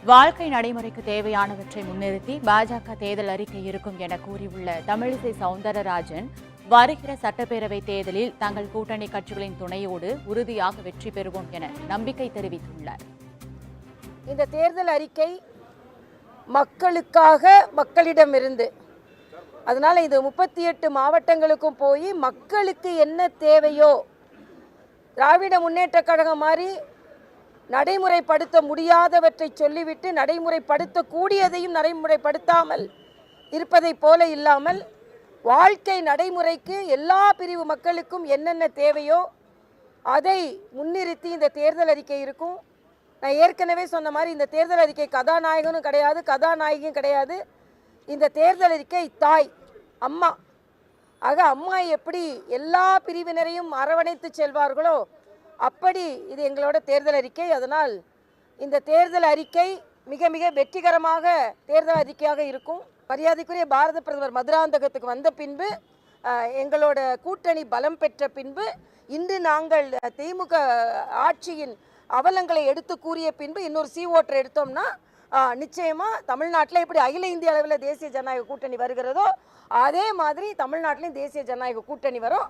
வாழ்க்கை நடைமுறைக்கு தேவையானவற்றை முன்னிறுத்தி பாஜக தேர்தல் அறிக்கை இருக்கும் என கூறியுள்ள தமிழிசை சவுந்தரராஜன், வருகிற சட்டப்பேரவை தேர்தலில் தங்கள் கூட்டணி கட்சிகளின் துணையோடு உறுதியாக வெற்றி பெறுவோம் என நம்பிக்கை தெரிவித்துள்ளார். இந்த தேர்தல் அறிக்கை மக்களுக்காக, மக்களிடமிருந்து, அதனால இது 38 மாவட்டங்களுக்கும் போய் மக்களுக்கு என்ன தேவையோ, திராவிட முன்னேற்ற கழகம் மாதிரி நடைமுறைப்படுத்த முடியாதவற்றை சொல்லிவிட்டு நடைமுறைப்படுத்தக்கூடியதையும் நடைமுறைப்படுத்தாமல் இருப்பதைப் போல இல்லாமல், வாழ்க்கை நடைமுறைக்கு எல்லா பிரிவு மக்களுக்கும் என்னென்ன தேவையோ அதை முன்னிறுத்தி இந்த தேர்தல் அறிக்கை இருக்கும். நான் ஏற்கனவே சொன்ன மாதிரி இந்த தேர்தல் அறிக்கை கதாநாயகனும் கிடையாது, கதாநாயகியும் கிடையாது. இந்த தேர்தல் அறிக்கை தாய், அம்மா. ஆக அம்மா எப்படி எல்லா பிரிவினரையும் அரவணைத்து செல்வார்களோ அப்படி இது எங்களோட தேர்தல் அறிக்கை. அதனால் இந்த தேர்தல் அறிக்கை மிக மிக வெற்றிகரமாக தேர்தல் அறிக்கையாக இருக்கும். மரியாதைக்குரிய பாரத பிரதமர் மதுராந்தகத்துக்கு வந்த பின்பு, எங்களோட கூட்டணி பலம் பெற்ற பின்பு, இன்று நாங்கள் திமுக ஆட்சியின் அவலங்களை எடுத்து கூறிய பின்பு இன்னொரு ஓட்டர் எடுத்தோம்னா நிச்சயமாக தமிழ்நாட்டில் எப்படி அகில இந்திய அளவில் தேசிய ஜனநாயக கூட்டணி வருகிறதோ அதே மாதிரி தமிழ்நாட்டிலையும் தேசிய ஜனநாயக கூட்டணி வரும்.